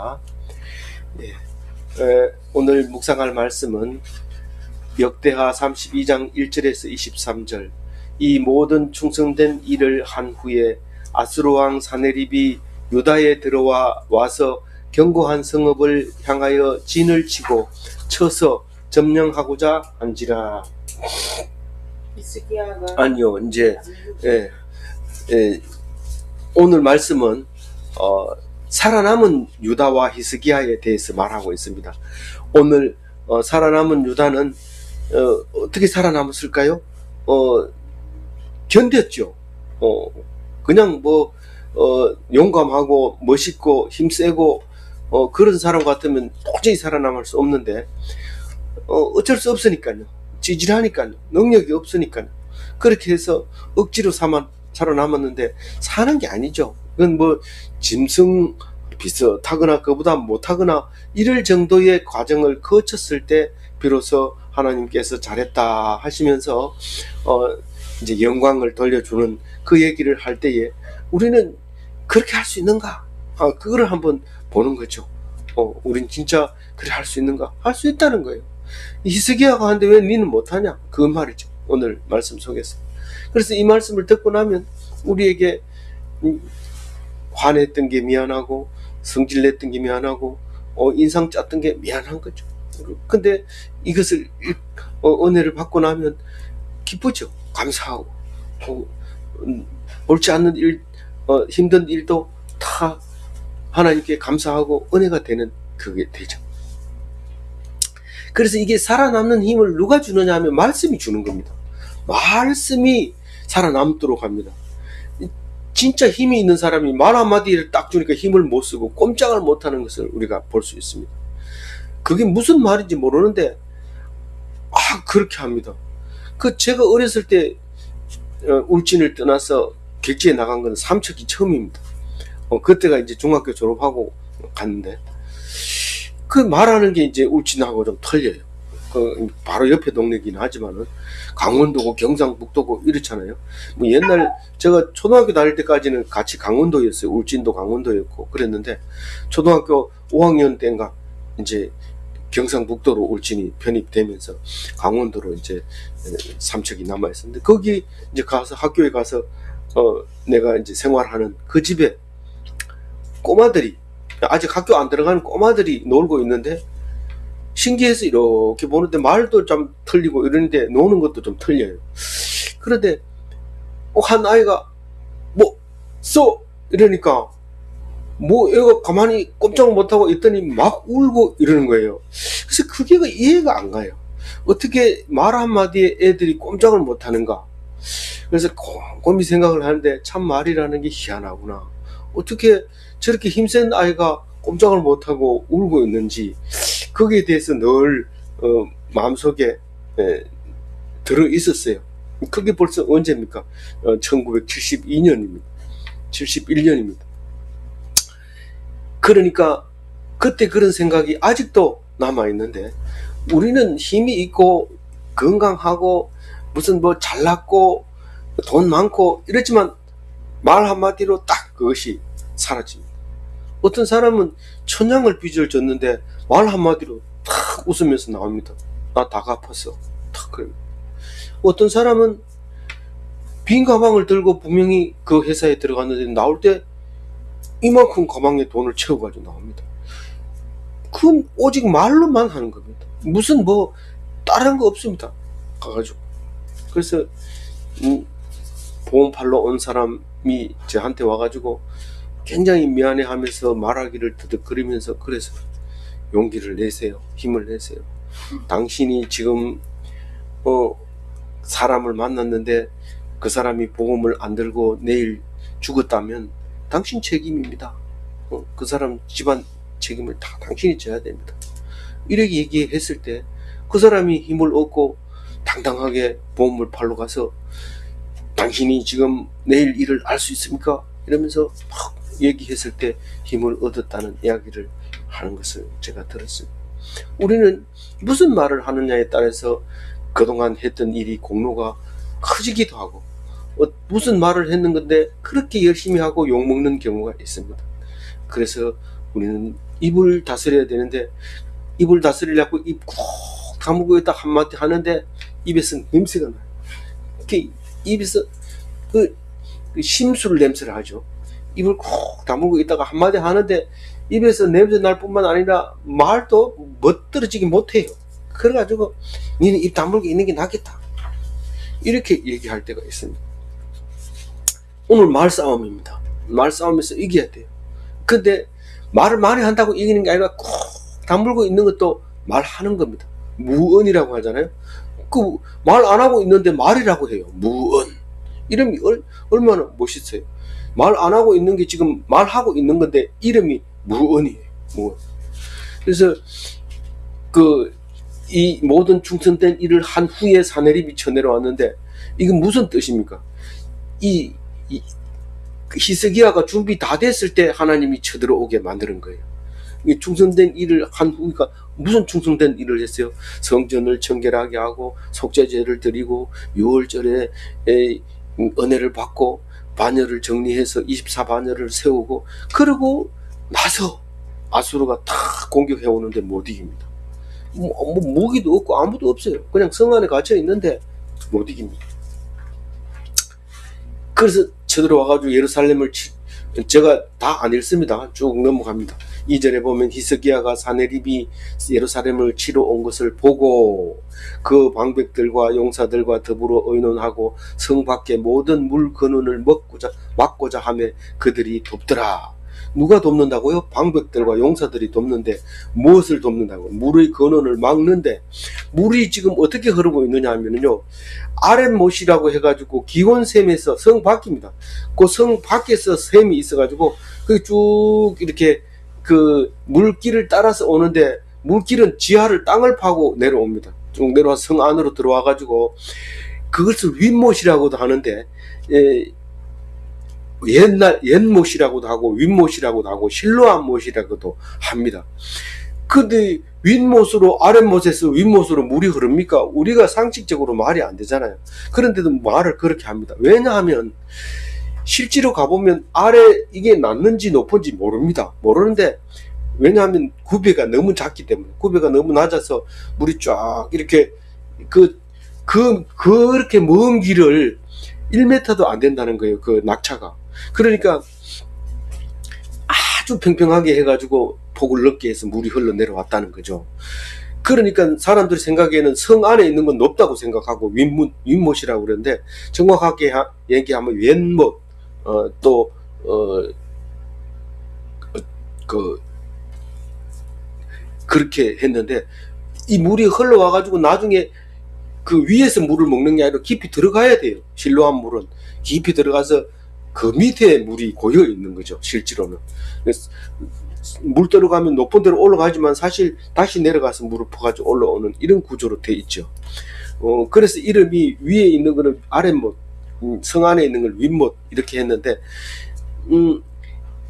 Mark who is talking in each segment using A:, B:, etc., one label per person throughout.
A: 하겠습니다. 예. 오늘 묵상할 말씀은 역대하 32장 1절에서 23절. 이 모든 충성된 일을 한 후에 아수르왕 사네립이 유다에 들어와 와서 견고한 성읍을 향하여 진을 치고 쳐서 점령하고자 한지라. 아니요, 이제 오늘 말씀은 살아남은 유다와 히스기야에 대해서 말하고 있습니다. 오늘 살아남은 유다는 어떻게 살아남았을까요? 견뎠죠. 그냥 용감하고 멋있고 힘세고 그런 사람 같으면 도저히 살아남을 수 없는데 어쩔 수 없으니까요. 찌질하니까요. 능력이 없으니까요. 그렇게 해서 억지로 살아남았는데 사는 게 아니죠. 그건 짐승 비슷하거나 그보다 못하거나 이럴 정도의 과정을 거쳤을 때 비로소 하나님께서 잘했다 하시면서 이제 영광을 돌려주는 그 얘기를 할 때에 우리는 그렇게 할 수 있는가? 그거를 한번 보는 거죠. 우린 진짜 그래 할 수 있는가? 할 수 있다는 거예요. 히스기야가 하는데 왜 니는 못하냐? 그 말이죠. 오늘 말씀 속에서. 그래서 이 말씀을 듣고 나면 우리에게 화냈던 게 미안하고 성질냈던 게 미안하고 인상 짰던 게 미안한 거죠. 근데 이것을 은혜를 받고 나면 기쁘죠. 감사하고 옳지 않는 일, 힘든 일도 다 하나님께 감사하고 은혜가 되는 그게 되죠. 그래서 이게 살아남는 힘을 누가 주느냐 하면 말씀이 주는 겁니다. 말씀이 살아남도록 합니다. 진짜 힘이 있는 사람이 말 한마디를 딱 주니까 힘을 못 쓰고 꼼짝을 못하는 것을 우리가 볼 수 있습니다. 그게 무슨 말인지 모르는데 그렇게 합니다. 제가 어렸을 때 울진을 떠나서 객지에 나간 건 삼척이 처음입니다. 그때가 이제 중학교 졸업하고 갔는데 그 말하는 게 이제 울진하고 좀 틀려요. 바로 옆에 동네긴 하지만은 강원도고 경상북도고 이렇잖아요. 옛날 제가 초등학교 다닐 때까지는 같이 강원도였어요. 울진도 강원도였고 그랬는데 초등학교 5학년 때인가 이제 경상북도로 울진이 편입되면서 강원도로 이제 삼척이 남아 있었는데 거기 이제 가서 학교에 가서 내가 이제 생활하는 그 집에 꼬마들이 아직 학교 안 들어가는 꼬마들이 놀고 있는데 신기해서 이렇게 보는데 말도 좀 틀리고 이러는데 노는 것도 좀 틀려요. 그런데 한 아이가 이러니까 얘가 가만히 꼼짝 못하고 있더니 막 울고 이러는 거예요. 그래서 그게 이해가 안 가요. 어떻게 말 한마디에 애들이 꼼짝을 못하는가. 그래서 곰곰이 생각을 하는데 참 말이라는 게 희한하구나. 어떻게 저렇게 힘센 아이가 꼼짝을 못하고 울고 있는지 거기에 대해서 늘 마음속에 들어 있었어요. 그게 벌써 언제입니까? 1972년입니다. 71년입니다. 그러니까 그때 그런 생각이 아직도 남아있는데 우리는 힘이 있고 건강하고 무슨 잘났고 돈 많고 이렇지만 말 한마디로 딱 그것이 사라집니다. 어떤 사람은 천냥을 빚을 졌는데 말 한마디로 탁 웃으면서 나옵니다. 나 다 갚았어. 탁 그럽니다. 어떤 사람은 빈 가방을 들고 분명히 그 회사에 들어갔는데 나올 때 이만큼 가방에 돈을 채워가지고 나옵니다. 그건 오직 말로만 하는 겁니다. 무슨 다른 거 없습니다. 가가지고. 그래서 보험팔로 온 사람이 저한테 와가지고 굉장히 미안해하면서 말하기를 드득거리면서 그래서 용기를 내세요. 힘을 내세요. 당신이 지금 사람을 만났는데 그 사람이 보험을 안 들고 내일 죽었다면 당신 책임입니다. 그 사람 집안 책임을 다 당신이 져야 됩니다. 이렇게 얘기했을 때 그 사람이 힘을 얻고 당당하게 보험을 팔러 가서 당신이 지금 내일 일을 알 수 있습니까? 이러면서 막 얘기했을 때 힘을 얻었다는 이야기를 하는 것을 제가 들었어요. 우리는 무슨 말을 하느냐에 따라서 그동안 했던 일이 공로가 커지기도 하고 무슨 말을 했는 건데 그렇게 열심히 하고 욕먹는 경우가 있습니다. 그래서 우리는 입을 다스려야 되는데 입을 다스리려고 입 꾹 다물고 있다 한마디 하는데 입에서 냄새가 나요. 이렇게 입에서 그 심술 냄새를 하죠. 입을 콕 다물고 있다가 한마디 하는데 입에서 냄새 날 뿐만 아니라 말도 멋들어지게 못해요. 그래가지고 니는 입 다물고 있는 게 낫겠다, 이렇게 얘기할 때가 있습니다. 오늘 말싸움입니다. 말싸움에서 이겨야 돼요. 근데 말을 많이 한다고 이기는 게 아니라 콕 다물고 있는 것도 말하는 겁니다. 무언이라고 하잖아요. 그 말 안 하고 있는데 말이라고 해요. 무언. 이름이 얼마나 멋있어요. 말 안 하고 있는 게 지금 말하고 있는 건데 이름이 무언이에요. 무언. 그래서 이 모든 충성된 일을 한 후에 사내립이 쳐내려왔는데 이건 무슨 뜻입니까? 히스기야가 준비 다 됐을 때 하나님이 쳐들어오게 만드는 거예요. 이 충성된 일을 한 후니까 무슨 충성된 일을 했어요? 성전을 청결하게 하고 속죄제를 드리고 6월절에 은혜를 받고 반열을 정리해서 24반열을 세우고, 그러고 나서 아수르가 다 공격해 오는데 못 이깁니다. 무기도 없고 아무도 없어요. 그냥 성 안에 갇혀 있는데 못 이깁니다. 그래서 쳐들어와가지고 예루살렘을 제가 다 안 읽습니다. 쭉 넘어갑니다. 2절에 보면 히스기야가 사내립이 예루살렘을 치러 온 것을 보고 그 방백들과 용사들과 더불어 의논하고 성 밖에 모든 물 근원을 막고자 하며 그들이 돕더라. 누가 돕는다고요? 방백들과 용사들이 돕는데 무엇을 돕는다고요? 물의 근원을 막는데 물이 지금 어떻게 흐르고 있느냐 하면요, 아랫못이라고 해가지고 기온샘에서 성 밖입니다. 그 성 밖에서 샘이 있어가지고 그 쭉 이렇게 그 물길을 따라서 오는데 물길은 지하를 땅을 파고 내려옵니다. 쭉 내려와서 성 안으로 들어와가지고 그것을 윗못이라고도 하는데 옛못이라고도 하고 윗못이라고도 하고 실로암 못이라고도 합니다. 근데 윗못으로 아랫못에서 윗못으로 물이 흐릅니까? 우리가 상식적으로 말이 안 되잖아요. 그런데도 말을 그렇게 합니다. 왜냐하면 실제로 가보면 아래 이게 낮는지 높은지 모릅니다. 모르는데 왜냐하면 구배가 너무 작기 때문에, 구배가 너무 낮아서 물이 쫙 이렇게 그렇게 먼 길을 1m도 안 된다는 거예요. 그 낙차가. 그러니까 아주 평평하게 해가지고 폭을 넓게 해서 물이 흘러 내려왔다는 거죠. 그러니까 사람들이 생각에는 성 안에 있는 건 높다고 생각하고 윗못이라고 그러는데 정확하게 얘기하면 왼못, 그렇게 했는데 이 물이 흘러와가지고 나중에 그 위에서 물을 먹는 게 아니라 깊이 들어가야 돼요. 실로암 물은 깊이 들어가서 그 밑에 물이 고여 있는 거죠. 실제로는. 물 들어가면 높은 데로 올라가지만 사실 다시 내려가서 물을 퍼가지고 올라오는 이런 구조로 돼 있죠. 그래서 이름이 위에 있는 거는 아랫못, 성 안에 있는 걸 윗못 이렇게 했는데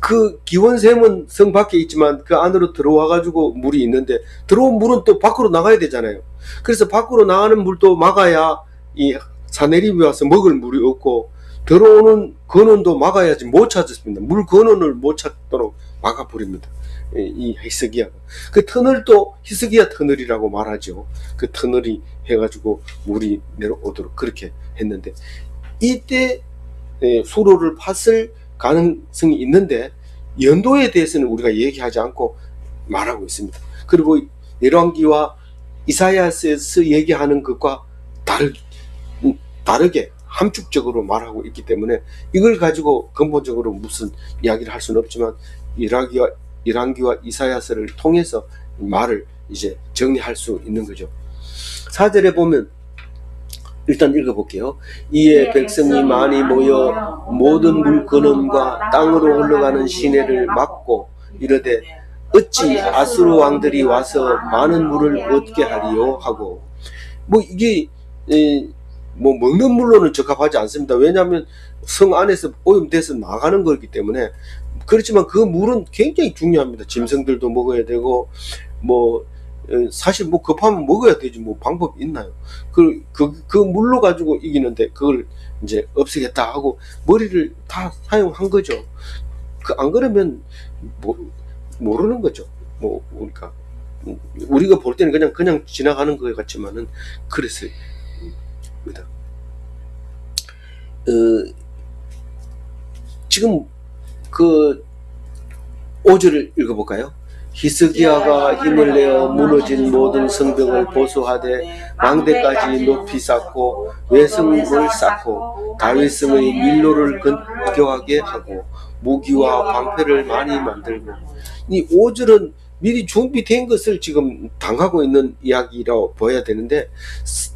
A: 그 기원샘은 성 밖에 있지만 그 안으로 들어와가지고 물이 있는데 들어온 물은 또 밖으로 나가야 되잖아요. 그래서 밖으로 나가는 물도 막아야 이 사내립이 와서 먹을 물이 없고 들어오는 근원도 막아야지 못 찾았습니다. 물 근원을 못 찾도록 막아버립니다. 이 히스기야가. 그 터널도 히스기야 터널이라고 말하죠. 그 터널이 해가지고 물이 내려오도록 그렇게 했는데 이때 수로를 팠을 가능성이 있는데 연도에 대해서는 우리가 얘기하지 않고 말하고 있습니다. 그리고 열왕기와 이사야서에서 얘기하는 것과 다르게 함축적으로 말하고 있기 때문에 이걸 가지고 근본적으로 무슨 이야기를 할 수는 없지만 열왕기와 이사야서를 통해서 말을 이제 정리할 수 있는 거죠. 4절에 보면 일단 읽어볼게요. 이에 백성이 많이 모여 모든 물 근원과 땅으로 흘러가는 시내를 막고 이르되 어찌 아수르 왕들이 와서 많은 물을 얻게 하리요 하고, 이게 먹는 물로는 적합하지 않습니다. 왜냐하면 성 안에서 오염돼서 나가는 거기 때문에. 그렇지만 그 물은 굉장히 중요합니다. 짐승들도 먹어야 되고 사실 급하면 먹어야 되지 방법이 있나요? 그 물로 가지고 이기는데 그걸 이제 없애겠다 하고 머리를 다 사용한 거죠. 안 그러면 모르는 거죠. 뭐 우리가 볼 때는 그냥 지나가는 것 같지만은 그랬어요. 지금 그 5절을 읽어볼까요? 히스기야가 힘을 내어 무너진 모든 성벽을 보수하되 망대까지 높이 쌓고 외성을 쌓고 다윗성의 밀로를 건교하게 하고 무기와 방패를 많이 만들고. 이 5절은 미리 준비된 것을 지금 당하고 있는 이야기라고 보아야 되는데,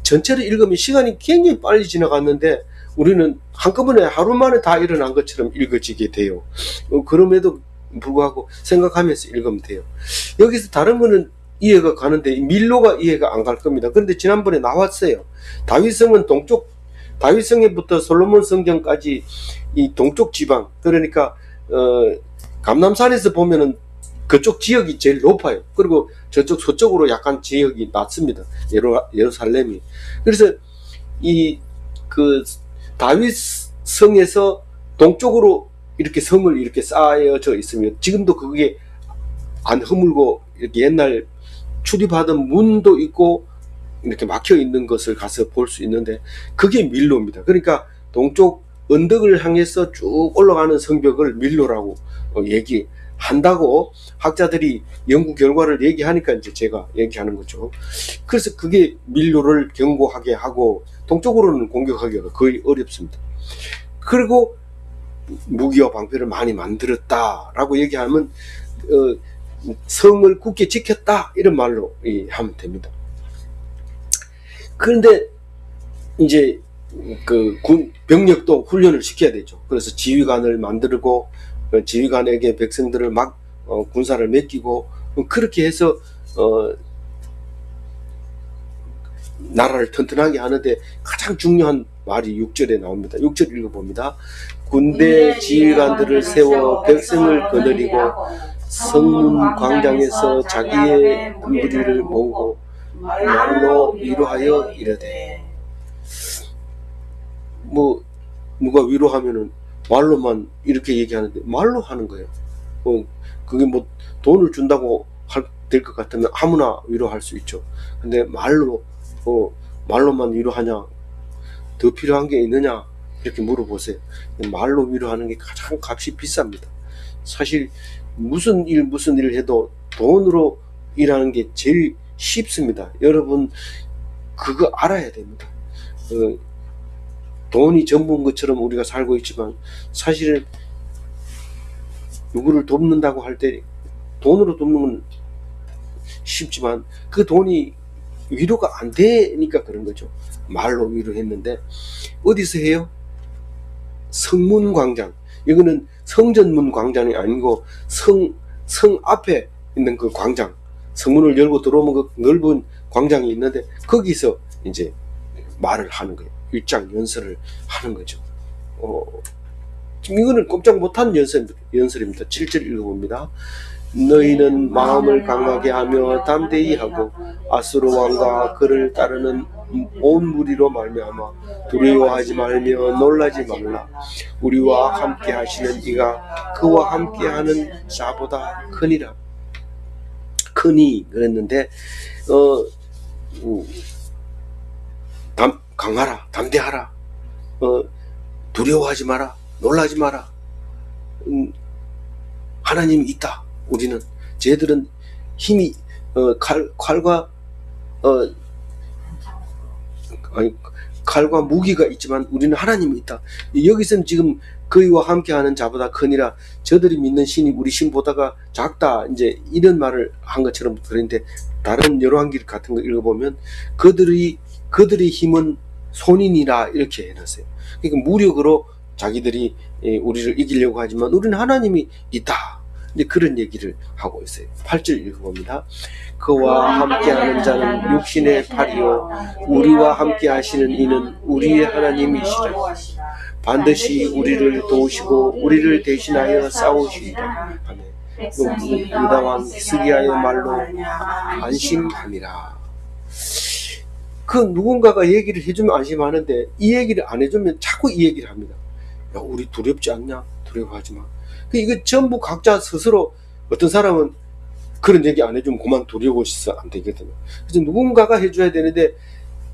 A: 전체를 읽으면 시간이 굉장히 빨리 지나갔는데 우리는 한꺼번에 하루 만에 다 일어난 것처럼 읽어지게 돼요. 그럼에도 불구하고 생각하면서 읽으면 돼요. 여기서 다른 거는 이해가 가는데 밀로가 이해가 안 갈 겁니다. 그런데 지난번에 나왔어요. 다윗성은 다윗성에부터 솔로몬 성전까지 이 동쪽 지방, 그러니까 감람산에서 보면은 그쪽 지역이 제일 높아요. 그리고 저쪽 서쪽으로 약간 지역이 낮습니다. 예루살렘이. 그래서 그 다윗성에서 동쪽으로 이렇게 성을 이렇게 쌓여져 있으면 지금도 그게 안 허물고 이렇게 옛날 출입하던 문도 있고 이렇게 막혀 있는 것을 가서 볼 수 있는데 그게 밀로입니다. 그러니까 동쪽 언덕을 향해서 쭉 올라가는 성벽을 밀로라고 얘기한다고 학자들이 연구 결과를 얘기하니까 이제 제가 얘기하는 거죠. 그래서 그게 밀로를 견고하게 하고 동쪽으로는 공격하기가 거의 어렵습니다. 그리고 무기와 방패를 많이 만들었다라고 얘기하면 성을 굳게 지켰다 이런 말로 하면 됩니다. 그런데 이제 그 병력도 훈련을 시켜야 되죠. 그래서 지휘관을 만들고 지휘관에게 백성들을 막 군사를 맡기고 그렇게 해서 나라를 튼튼하게 하는데 가장 중요한 말이 6절에 나옵니다. 6절 읽어봅니다. 군대 지휘관들을 세워 백성을 거느리고 성문 광장에서 자기의 무리를 모으고 말로 위로하여 이르되. 누가 위로하면은 말로만 이렇게 얘기하는데 말로 하는 거예요. 그게 돈을 준다고 될 것 같으면 아무나 위로할 수 있죠. 근데 말로만 위로하냐? 더 필요한 게 있느냐? 이렇게 물어보세요. 말로 위로하는 게 가장 값이 비쌉니다. 사실 무슨 일을 해도 돈으로 일하는 게 제일 쉽습니다. 여러분 그거 알아야 됩니다. 돈이 전부인 것처럼 우리가 살고 있지만 사실은 누구를 돕는다고 할 때 돈으로 돕는 건 쉽지만 그 돈이 위로가 안 되니까 그런 거죠. 말로 위로했는데 어디서 해요? 성문 광장. 이거는 성전문 광장이 아니고 성 앞에 있는 그 광장, 성문을 열고 들어오면 그 넓은 광장이 있는데 거기서 이제 말을 하는 거예요. 일장 연설을 하는 거죠. 지금 이거는 꼼짝 못한 연설입니다. 7절 읽어봅니다. 너희는 마음을 강하게 하며 담대히 하고 아수르 왕과 그를 따르는 온 무리로 말미암아 두려워하지 말며 놀라지 말라. 우리와 함께 하시는 이가 그와 함께 하는 자보다 크니라. 크니 그랬는데 강하라, 담대하라, 두려워하지 마라, 놀라지 마라. 하나님이 있다. 우리는 쟤들은 힘이 칼과 무기가 있지만 우리는 하나님이 있다. 여기서는 지금 그이와 함께하는 자보다 크니라. 저들이 믿는 신이 우리 신보다가 작다. 이제 이런 말을 한 것처럼 그런데 다른 열왕기 같은 거 읽어보면 그들의 힘은 손인이라 이렇게 해놨어요. 그러니까 무력으로 자기들이 우리를 이기려고 하지만 우리는 하나님이 있다. 이제 그런 얘기를 하고 있어요. 8절 읽어봅니다. 그와 함께하는 자는 육신의 팔이요 우리와 함께 하시는 이는 우리의 하나님이시라. 반드시 우리를 도우시고 우리를 대신하여 싸우시리라. 아멘. 유다 왕 히스기야의 말로 안심함이라. 그 누군가가 얘기를 해주면 안심하는데 이 얘기를 안 해주면 자꾸 이 얘기를 합니다. 야, 우리 두렵지 않냐? 두려워하지 마. 이거 전부 각자 스스로, 어떤 사람은 그런 얘기 안 해주면 그만두려고 있어 안 되거든요. 그래서 누군가가 해줘야 되는데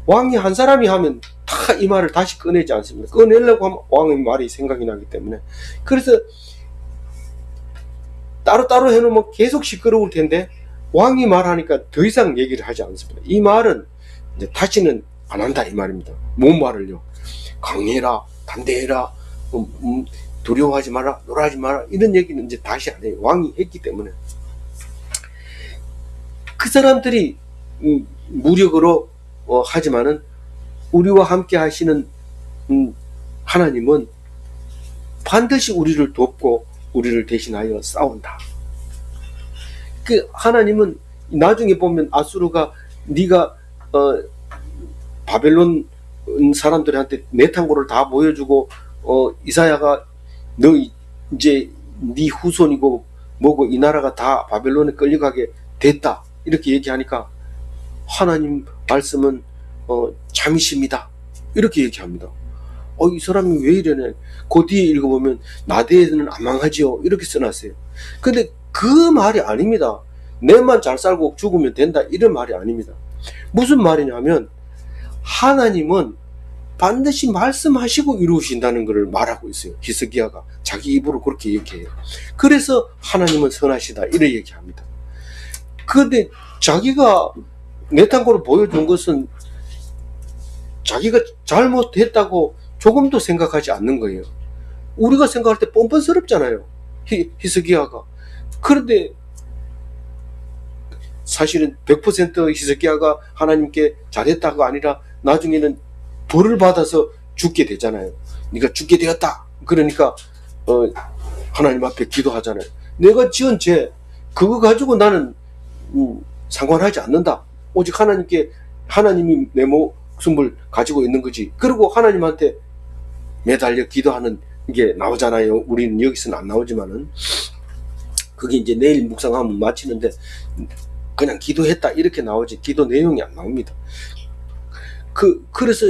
A: 왕이 한 사람이 하면 다 이 말을 다시 꺼내지 않습니다. 꺼내려고 하면 왕의 말이 생각이 나기 때문에. 그래서 따로따로 해놓으면 계속 시끄러울 텐데 왕이 말하니까 더 이상 얘기를 하지 않습니다. 이 말은 이제 다시는 안 한다 이 말입니다. 뭔 말을요? 강해라, 단대해라, 두려워하지 마라, 놀라지 마라 이런 얘기는 이제 다시 안 해요. 왕이 했기 때문에. 그 사람들이 무력으로 하지만은 우리와 함께 하시는 하나님은 반드시 우리를 돕고 우리를 대신하여 싸운다. 그 하나님은 나중에 보면 아수르가 네가 바벨론 사람들한테 내탕고를 다 보여주고 이사야가 너 이제 네 후손이고 뭐고 이 나라가 다 바벨론에 끌려가게 됐다 이렇게 얘기하니까 하나님 말씀은 잠시입니다 이렇게 얘기합니다. 이 사람이 왜 이러네. 그 뒤에 읽어보면 나대에는 안 망하지요 이렇게 써놨어요. 근데 그 말이 아닙니다. 내만 잘 살고 죽으면 된다 이런 말이 아닙니다. 무슨 말이냐면 하나님은 반드시 말씀하시고 이루신다는 것을 말하고 있어요. 히스기야가 자기 입으로 그렇게 얘기해요. 그래서 하나님은 선하시다 이렇게 얘기합니다. 그런데 자기가 내탕고를 보여준 것은 자기가 잘못했다고 조금도 생각하지 않는 거예요. 우리가 생각할 때 뻔뻔스럽잖아요. 히스기야가. 그런데 사실은 100% 히스기야가 하나님께 잘했다가 아니라 나중에는 벌을 받아서 죽게 되잖아요. 네가 죽게 되었다. 그러니까 하나님 앞에 기도하잖아요. 내가 지은 죄 그거 가지고 나는 상관하지 않는다. 오직 하나님이 내 목숨을 가지고 있는 거지. 그리고 하나님한테 매달려 기도하는 게 나오잖아요. 우리는 여기서는 안 나오지만은 그게 이제 내일 묵상하면 마치는데 그냥 기도했다 이렇게 나오지 기도 내용이 안 나옵니다. 그래서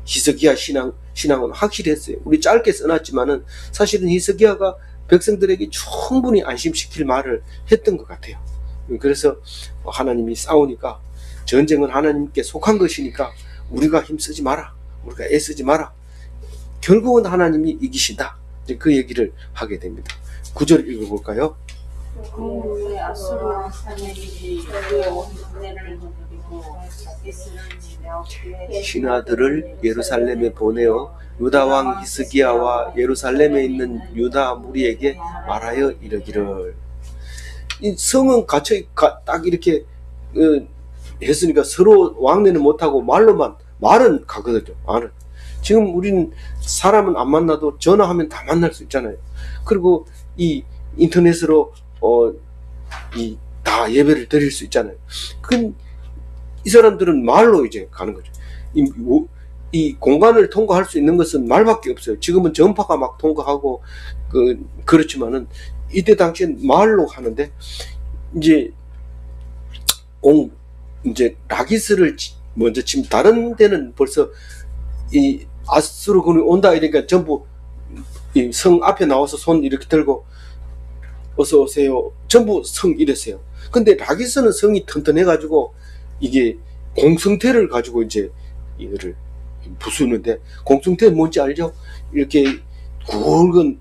A: 히스기야 신앙은 확실했어요. 우리 짧게 써놨지만은 사실은 히스기야가 백성들에게 충분히 안심시킬 말을 했던 것 같아요. 그래서 하나님이 싸우니까 전쟁은 하나님께 속한 것이니까 우리가 힘쓰지 마라. 우리가 애쓰지 마라. 결국은 하나님이 이기신다. 이제 그 얘기를 하게 됩니다. 9절 읽어볼까요? 신하들을 예루살렘에 보내어 유다 왕 히스기야와 예루살렘에 있는 유다 무리에게 말하여 이르기를. 이 성은 갇혀 딱 이렇게 했으니까 서로 왕래는 못하고 말은 가거든요. 말은. 지금 우리는 사람은 안 만나도 전화하면 다 만날 수 있잖아요. 그리고 이 인터넷으로 다 예배를 드릴 수 있잖아요. 이 사람들은 말로 이제 가는 거죠. 이 공간을 통과할 수 있는 것은 말밖에 없어요. 지금은 전파가 막 통과하고 그렇지만은 이때 당시엔 말로 하는데 이제 라기스를 먼저 지금 다른 데는 벌써 이 아수르군이 온다 이러니까 전부 이 성 앞에 나와서 손 이렇게 들고 어서 오세요. 전부 성 이랬어요. 근데 라기스는 성이 튼튼해가지고 이게 공성태를 가지고 이제 이거를 부수는데 공성태 뭔지 알죠? 이렇게 굵은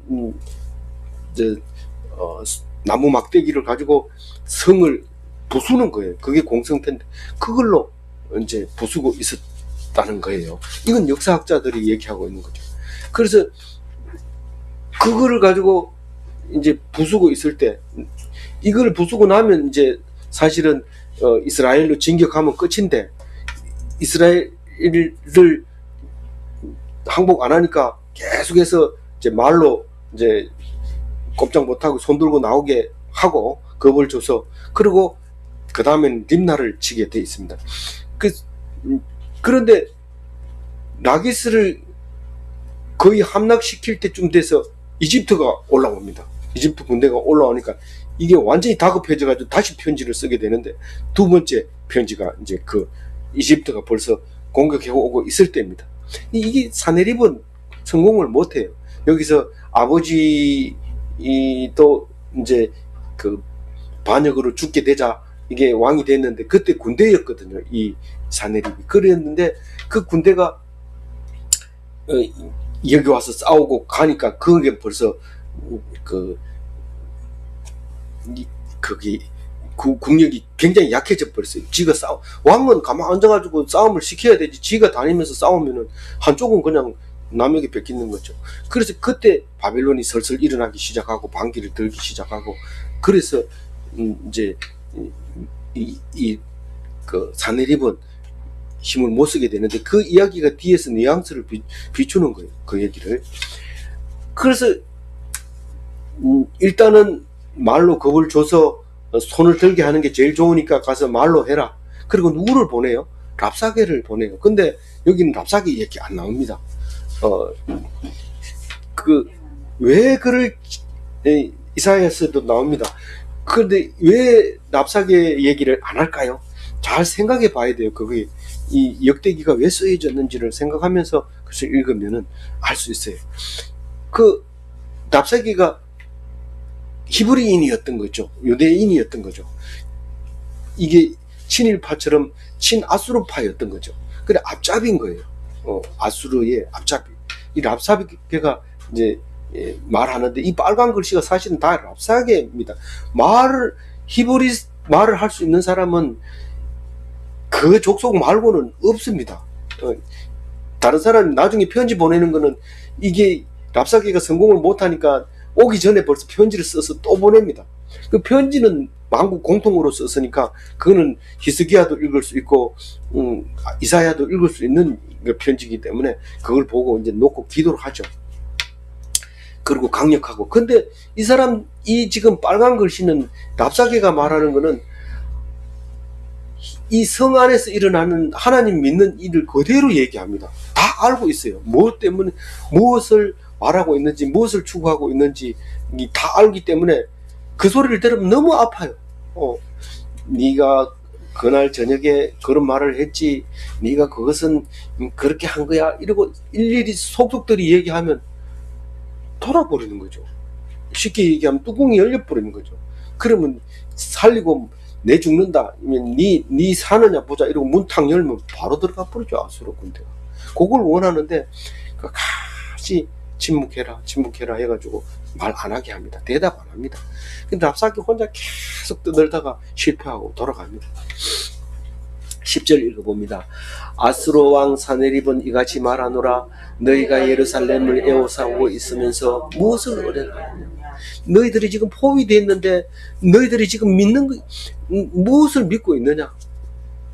A: 나무 막대기를 가지고 성을 부수는 거예요. 그게 공성태인데 그걸로 이제 부수고 있었다는 거예요. 이건 역사학자들이 얘기하고 있는 거죠. 그래서 그거를 가지고 이제 부수고 있을 때 이걸 부수고 나면 이제 사실은 이스라엘로 진격하면 끝인데 이스라엘을 항복 안 하니까 계속해서 이제 말로 이제 꼼짝 못하고 손 들고 나오게 하고 겁을 줘서 그리고 그 다음엔 림나를 치게 돼 있습니다. 그런데 라기스를 거의 함락시킬 때쯤 돼서 이집트가 올라옵니다. 이집트 군대가 올라오니까 이게 완전히 다급해져가지고 다시 편지를 쓰게 되는데 두 번째 편지가 이제 이집트가 벌써 공격해 오고 있을 때입니다. 이게 사네립은 성공을 못해요. 여기서 아버지 이 또 이제 그 반역으로 죽게 되자 이게 왕이 됐는데 그때 군대였거든요. 이 사내립이 그랬는데 그 군대가 여기 와서 싸우고 가니까 그게 벌써 거기 국력이 굉장히 약해져 버렸어요. 지가 왕은 가만 앉아가지고 싸움을 시켜야 되지. 지가 다니면서 싸우면은 한쪽은 그냥 남에게 뺏기는 거죠. 그래서 그때 바벨론이 슬슬 일어나기 시작하고 반기를 들기 시작하고 그래서 이제 그 사내립은 힘을 못 쓰게 되는데 그 이야기가 뒤에서 뉘앙스를 비추는 거예요. 그 얘기를. 그래서 일단은 말로 겁을 줘서 손을 들게 하는 게 제일 좋으니까 가서 말로 해라. 그리고 누구를 보내요? 랍사게를 보내요. 근데 여기는 랍사게 얘기 안 나옵니다. 왜 그를 이사야서도 나옵니다. 그런데 왜 랍사게 얘기를 안 할까요? 잘 생각해 봐야 돼요. 그게 이 역대기가 왜 쓰여졌는지를 생각하면서 그것을 읽으면은 알 수 있어요. 그 랍사게가 히브리인이었던 거죠. 유대인이었던 거죠. 이게 친일파처럼 친아수르파였던 거죠. 그래 앞잡인 거예요. 아수르의 앞잡이. 이 랍사게가 이제 말하는데 이 빨간 글씨가 사실은 다 랍사게입니다. 히브리 말을 할 수 있는 사람은 그 족속 말고는 없습니다. 다른 사람이 나중에 편지 보내는 거는 이게 랍사게가 성공을 못하니까 오기 전에 벌써 편지를 써서 또 보냅니다. 그 편지는 만국 공통으로 썼으니까 그거는 히스기야도 읽을 수 있고 이사야도 읽을 수 있는 편지이기 때문에 그걸 보고 이제 놓고 기도를 하죠. 그리고 강력하고. 근데 이 지금 빨간 글씨는 랍사게가 말하는 거는 이 성 안에서 일어나는 하나님 믿는 일을 그대로 얘기합니다. 다 알고 있어요. 무엇 때문에 무엇을 말하고 있는지 무엇을 추구하고 있는지 다 알기 때문에 그 소리를 들으면 너무 아파요. 네가 그날 저녁에 그런 말을 했지, 네가 그것은 그렇게 한 거야, 이러고 일일이 속속들이 얘기하면 돌아버리는 거죠. 쉽게 얘기하면 뚜껑이 열려버리는 거죠. 그러면 살리고 내 죽는다, 네 사느냐 보자 이러고 문 탁 열면 바로 들어가 버리죠. 아수르 군대가. 그걸 원하는데 같이 침묵해라 해가지고 말 안 하게 합니다. 대답 안 합니다. 근데 랍사게 혼자 계속 떠들다가 실패하고 돌아갑니다. 10절 읽어봅니다. 아수르 왕 사네립은 이같이 말하노라. 너희가 예루살렘을 에워싸고 있으면서 무엇을 어려하느냐. 너희들이 지금 포위되어 있는데 너희들이 지금 무엇을 믿고 있느냐.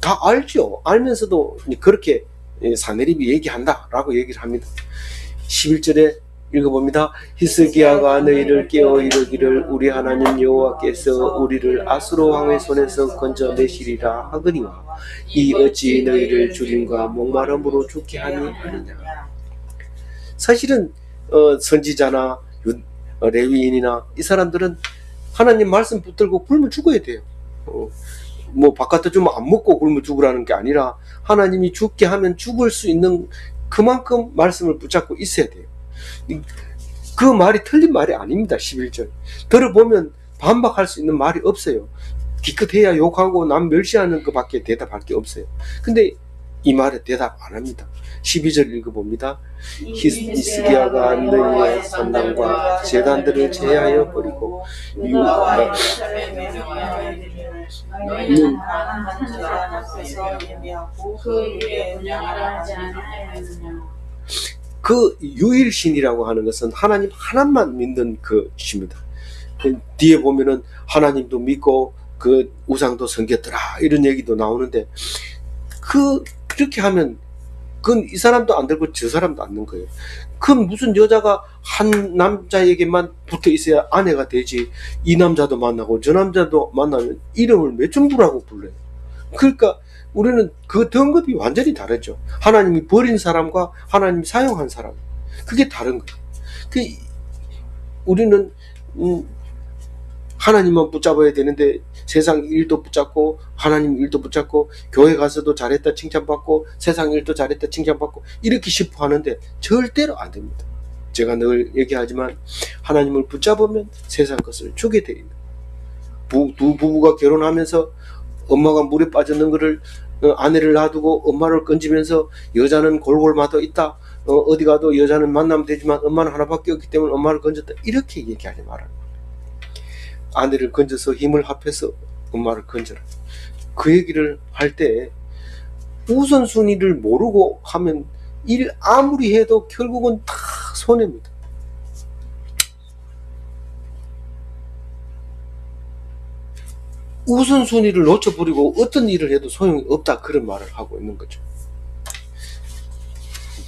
A: 다 알죠. 알면서도 그렇게 사네립이 얘기한다라고 얘기를 합니다. 11절에 읽어봅니다. 히스기야가 너희를 깨워 이르기를 우리 하나님 여호와께서 우리를 아수르 왕의 손에서 건져내시리라 하거니와 이 어찌 너희를 죽임과 목마름으로 죽게 하니 아니냐. 사실은 선지자나 레위인이나 이 사람들은 하나님 말씀 붙들고 굶어 죽어야 돼요. 뭐 바깥에 주면 안 먹고 굶어 죽으라는 게 아니라 하나님이 죽게 하면 죽을 수 있는 그만큼 말씀을 붙잡고 있어야 돼요. 그 말이 틀린 말이 아닙니다. 11절 들어보면 반박할 수 있는 말이 없어요. 기껏해야 욕하고 남 멸시하는 것밖에 대답할 게 없어요. 근데 이 말에 대답 안 합니다. 12절 읽어봅니다. 히스기야가 너희의 산당과 제단들을 제하여 버리고 그 유일신이라고 하는 것은 하나님 하나만 믿는 것입니다. 뒤에 보면은 하나님도 믿고 그 우상도 섬겼더라 이런 얘기도 나오는데 그렇게 하면 그건 이 사람도 안 되고 저 사람도 안 되는 거예요. 그럼 무슨 여자가 한 남자에게만 붙어 있어야 아내가 되지, 이 남자도 만나고 저 남자도 만나면 이름을 몇 정부라고 불러요. 그러니까 우리는 그 등급이 완전히 다르죠. 하나님이 버린 사람과 하나님이 사용한 사람, 그게 다른 거예요. 우리는 하나님만 붙잡아야 되는데 세상 일도 붙잡고 하나님 일도 붙잡고 교회 가서도 잘했다 칭찬받고 세상 일도 잘했다 칭찬받고 이렇게 싶어 하는데 절대로 안 됩니다. 제가 늘 얘기하지만 하나님을 붙잡으면 세상 것을 주게 되어 있는, 두 부부가 결혼하면서 엄마가 물에 빠졌는 것을 아내를 놔두고 엄마를 건지면서 여자는 골골마다 있다, 어디 가도 여자는 만나면 되지만 엄마는 하나밖에 없기 때문에 엄마를 건졌다, 이렇게 얘기하지 말아요. 아내를 건져서 힘을 합해서 엄마를 건져라. 그 얘기를 할 때 우선순위를 모르고 하면 일 아무리 해도 결국은 다 손해입니다. 우선순위를 놓쳐버리고 어떤 일을 해도 소용이 없다, 그런 말을 하고 있는 거죠.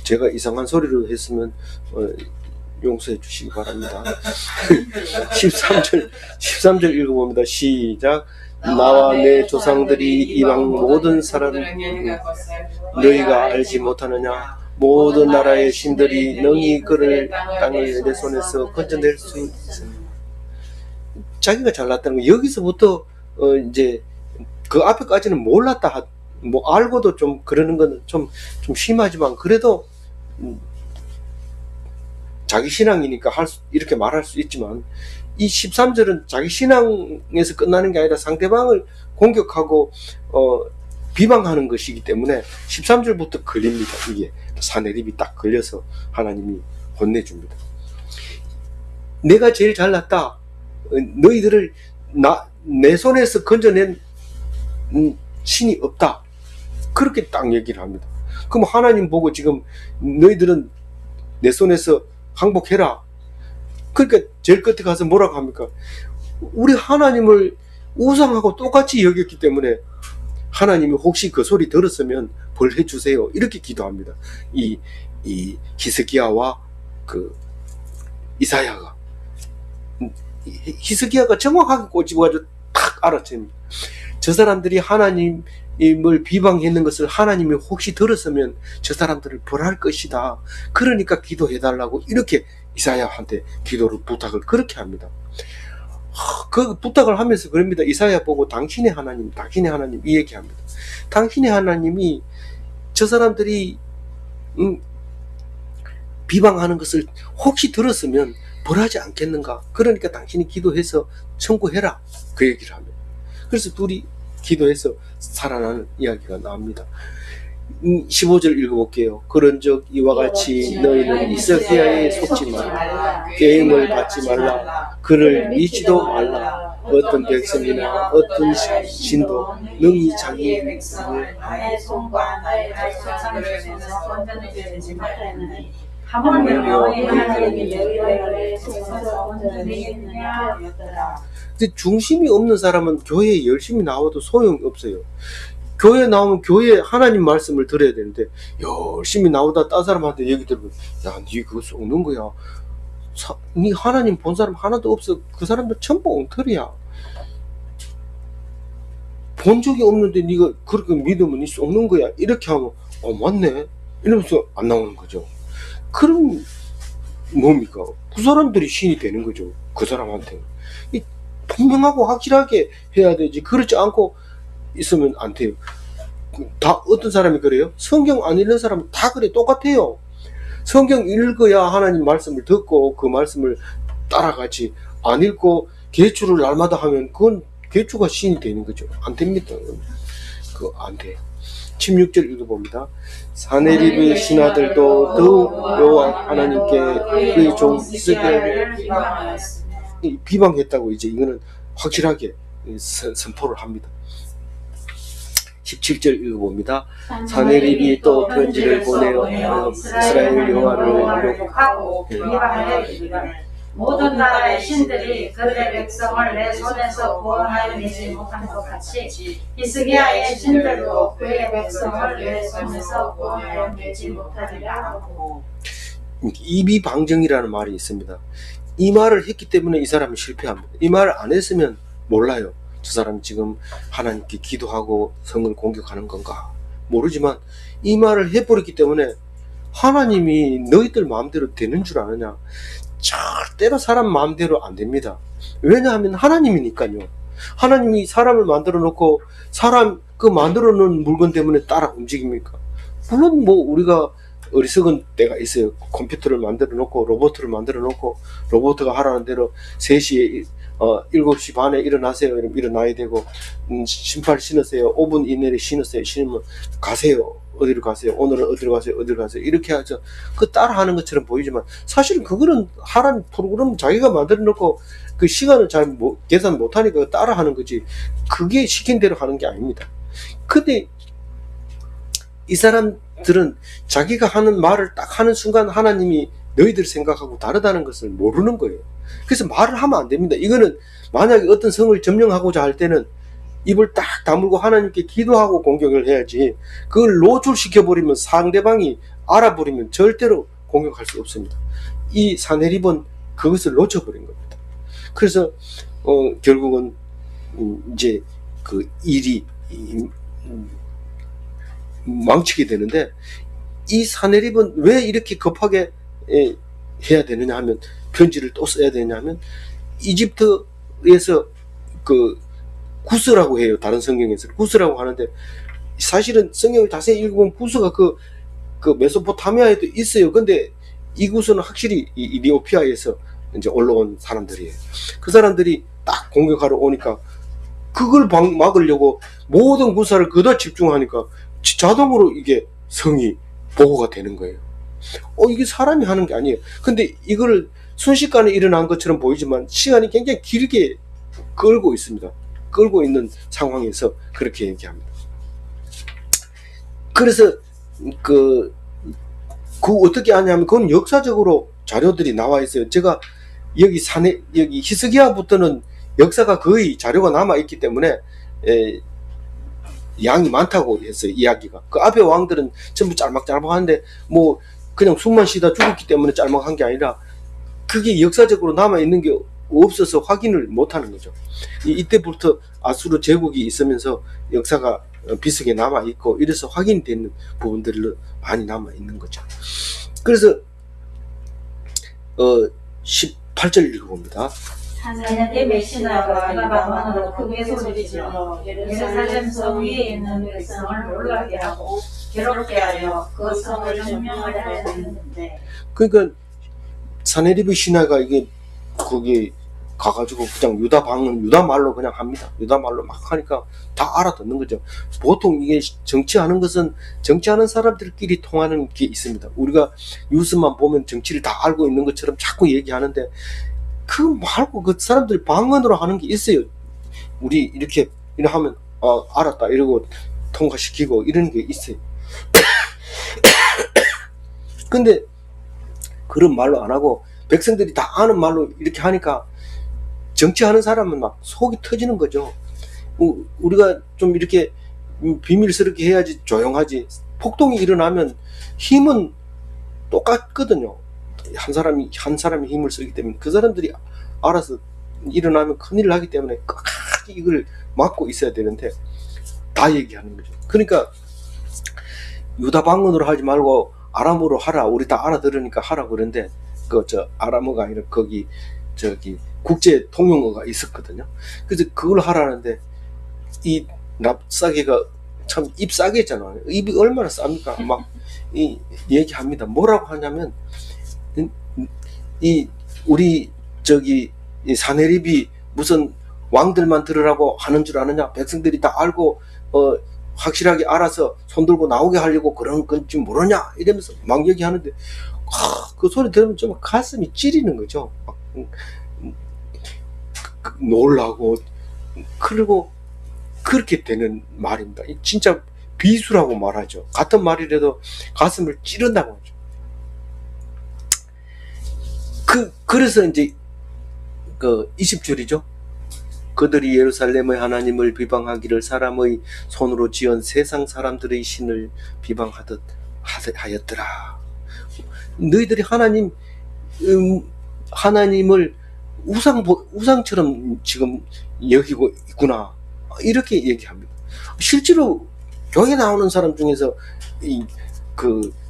A: 제가 이상한 소리를 했으면 용서해 주시기 바랍니다. 13절 읽어봅니다. 시작. 나와 내 조상들이 이방 모든 사람 너희가 알지 못하느냐? 모든 나라의 신들이 능히 그를 땅을 내 손에서 건져낼 수 있습니다. 자기가 잘났다는 거, 여기서부터 이제 그 앞에까지는 몰랐다, 뭐 알고도 좀 그러는 건 좀 심하지만 그래도 자기 신앙이니까 이렇게 말할 수 있지만, 이 13절은 자기 신앙에서 끝나는 게 아니라 상대방을 공격하고 비방하는 것이기 때문에 13절부터 걸립니다. 이게 사내립이 딱 걸려서 하나님이 혼내줍니다. 내가 제일 잘났다, 너희들을 내 손에서 건져낸 신이 없다, 그렇게 딱 얘기를 합니다. 그럼 하나님 보고 지금 너희들은 내 손에서 항복해라, 그러니까 제일 끝에 가서 뭐라고 합니까? 우리 하나님을 우상하고 똑같이 여겼기 때문에 하나님이 혹시 그 소리 들었으면 벌해 주세요, 이렇게 기도합니다. 이 히스기야와 그 이사야가, 히스기야가 정확하게 꼬집어가지고 딱 알아챕니다. 저 사람들이 하나님을 비방했는 것을 하나님이 혹시 들었으면 저 사람들을 벌할 것이다, 그러니까 기도해달라고 이렇게 이사야한테 기도를 부탁을 그렇게 합니다. 그 부탁을 하면서 그럽니다. 이사야 보고 당신의 하나님 이 얘기합니다. 당신의 하나님이 저 사람들이 비방하는 것을 혹시 들었으면 벌하지 않겠는가, 그러니까 당신이 기도해서 청구해라, 그 얘기를 합니다. 그래서 둘이 기도해서 살아나는 이야기가 나옵니다. 15절 읽어볼게요. 그런즉 이와 같이 너희는 히스기야에 속지 말라, 게임을 받지 말라, 그를 믿지도 말라. 어떤 백성이나 어떤 신도 능히 자기 백성을 나의 손과 나의 조상들에게서 건져내지 못하느니 하물며 너희 하나님이 너희를 손에서 건져내겠느냐 하였더라. 근데 중심이 없는 사람은 교회에 열심히 나와도 소용이 없어요. 교회 나오면 교회 하나님 말씀을 들어야 되는데 열심히 나오다 딴 사람한테 얘기 들으면, 야, 니 그거 썩는 거야, 니 하나님 본 사람 하나도 없어, 그 사람들 전부 엉터리야, 본 적이 없는데 니가 그렇게 믿으면 니 썩는 거야, 이렇게 하면 맞네 이러면서 안 나오는 거죠. 그럼 뭡니까? 그 사람들이 신이 되는 거죠. 그 사람한테 분명하고 확실하게 해야 되지, 그렇지 않고 있으면 안 돼요. 다 어떤 사람이 그래요? 성경 안 읽는 사람은 다 그래, 똑같아요. 성경 읽어야 하나님 말씀을 듣고 그 말씀을 따라가지, 안 읽고 개추를 날마다 하면 그건 개추가 신이 되는 거죠. 안 됩니다. 그거 안 돼요. 16절 읽어봅니다. 사내립의 신하들도 더욱 여호와 하나님께 그의 종 히스기야를 비방했다고 이제 이거는 확실하게 선포를 합니다. 17절 읽어봅니다. 사내립이 또 편지를 보내어 이스라엘 여호와를 욕하고 비방하여 이르기를, 모든 나라의 신들이 그들의 백성을 내 손에서 구원하여 내지 못한 것 같이 히스기야의 신들도 그의 백성을 내 손에서 구원하여 내지 못하리라 하고. 이비방정이라는 말이 있습니다. 이 말을 했기 때문에 이 사람이 실패합니다. 이 말을 안 했으면 몰라요. 저 사람이 지금 하나님께 기도하고 성을 공격하는 건가 모르지만 이 말을 해버렸기 때문에 하나님이 너희들 마음대로 되는 줄 아느냐? 절대로 사람 마음대로 안 됩니다. 왜냐하면 하나님이니까요. 하나님이 사람을 만들어 놓고 사람 그 만들어 놓은 물건 때문에 따라 움직입니까? 물론 뭐 우리가 어리석은 때가 있어요. 컴퓨터를 만들어 놓고 로봇을 만들어 놓고 로봇가 하라는 대로 3시에 7시 반에 일어나세요. 이러면 일어나야 되고 신발 신으세요. 5분 이내에 신으세요. 신으면 가세요. 어디로 가세요. 오늘은 어디로 가세요. 어디로 가세요. 이렇게 하죠. 그 따라하는 것처럼 보이지만 사실은 그거는 하라는 프로그램 자기가 만들어 놓고 그 시간을 잘 계산 못하니까 따라하는 거지. 그게 시킨 대로 하는 게 아닙니다. 근데 이 사람들은 자기가 하는 말을 딱 하는 순간 하나님이 너희들 생각하고 다르다는 것을 모르는 거예요. 그래서 말을 하면 안 됩니다. 이거는 만약에 어떤 성을 점령하고자 할 때는 입을 딱 다물고 하나님께 기도하고 공격을 해야지, 그걸 노출시켜버리면 상대방이 알아버리면 절대로 공격할 수 없습니다. 이 사내립은 그것을 놓쳐버린 겁니다. 그래서 결국은 이제 그 일이 망치게 되는데, 이 사내립은 왜 이렇게 급하게 해야 되느냐 하면, 편지를 또 써야 되냐 하면, 이집트에서 그 구스라고 해요. 다른 성경에서 구스라고 하는데, 사실은 성경을 자세히 읽으면 구스가 그 메소포타미아에도 있어요. 근데 이 구스는 확실히 이디오피아에서 이제 올라온 사람들이에요. 그 사람들이 딱 공격하러 오니까 그걸 막으려고 모든 구사를 그다 집중하니까 자동으로 이게 성이 보호가 되는 거예요. 이게 사람이 하는 게 아니에요. 근데 이걸 순식간에 일어난 것처럼 보이지만 시간이 굉장히 길게 끌고 있습니다. 끌고 있는 상황에서 그렇게 얘기합니다. 그래서 그 어떻게 하냐면, 그건 역사적으로 자료들이 나와 있어요. 제가 여기 히스기야부터는 역사가 거의 자료가 남아 있기 때문에 양이 많다고 했어요. 이야기가. 그 앞에 왕들은 전부 짤막짤막한데 뭐 그냥 숨만 쉬다 죽었기 때문에 짤막한 게 아니라, 그게 역사적으로 남아 있는 게 없어서 확인을 못하는 거죠. 이때부터 아수르 제국이 있으면서 역사가 비슷하게 남아 있고 이래서 확인되는 부분들로 많이 남아 있는 거죠. 그래서 18절 읽어봅니다.
B: 하나님의 신하가 이방원으로 크게 소리지며 예루살렘 성 위에 있는 백성을 놀라게 하고 괴롭게 하여 그 성을 점령하려 했는데,
A: 그러니까 사네립의 신하가 이게 거기 가가지고 그냥 유다 말로 그냥 합니다. 유다 말로 막 하니까 다 알아듣는 거죠. 보통 이게 정치하는 것은 정치하는 사람들끼리 통하는 게 있습니다. 우리가 뉴스만 보면 정치를 다 알고 있는 것처럼 자꾸 얘기하는데, 그 말고 그 사람들이 방언으로 하는 게 있어요. 우리 이렇게 하면 알았다 이러고 통과시키고 이런 게 있어요. 근데 그런 말로 안 하고 백성들이 다 아는 말로 이렇게 하니까 정치하는 사람은 막 속이 터지는 거죠. 우리가 좀 이렇게 비밀스럽게 해야지 조용하지, 폭동이 일어나면 힘은 똑같거든요. 한 사람이 힘을 쓰기 때문에 그 사람들이 알아서 일어나면 큰일 나기 때문에 끝까지 이걸 막고 있어야 되는데 다 얘기하는 거죠. 그러니까 유다 방언으로 하지 말고 아람어로 하라. 우리 다 알아들으니까 하라 그러는데, 아람어가 아니라 거기 국제 통용어가 있었거든요. 그래서 그걸 하라는데, 이 랍싸개가 참 입 싸게 했잖아요. 입이 얼마나 쌉니까? 막 얘기합니다. 뭐라고 하냐면, 우리 이 사내립이 무슨 왕들만 들으라고 하는 줄 아느냐? 백성들이 다 알고 확실하게 알아서 손들고 나오게 하려고 그런 건지 모르냐? 이러면서 막 얘기하는데, 그 소리 들으면 좀 가슴이 찌리는 거죠. 막 놀라고. 그리고 그렇게 되는 말입니다. 진짜 비수라고 말하죠. 같은 말이라도 가슴을 찌른다고 하죠. 그래서 이제 20절이죠. 그들이 예루살렘의 하나님을 비방하기를 사람의 손으로 지은 세상 사람들의 신을 비방하듯 하였더라. 너희들이 하나님을 우상처럼 지금 여기고 있구나, 이렇게 얘기합니다. 실제로 교회 나오는 사람 중에서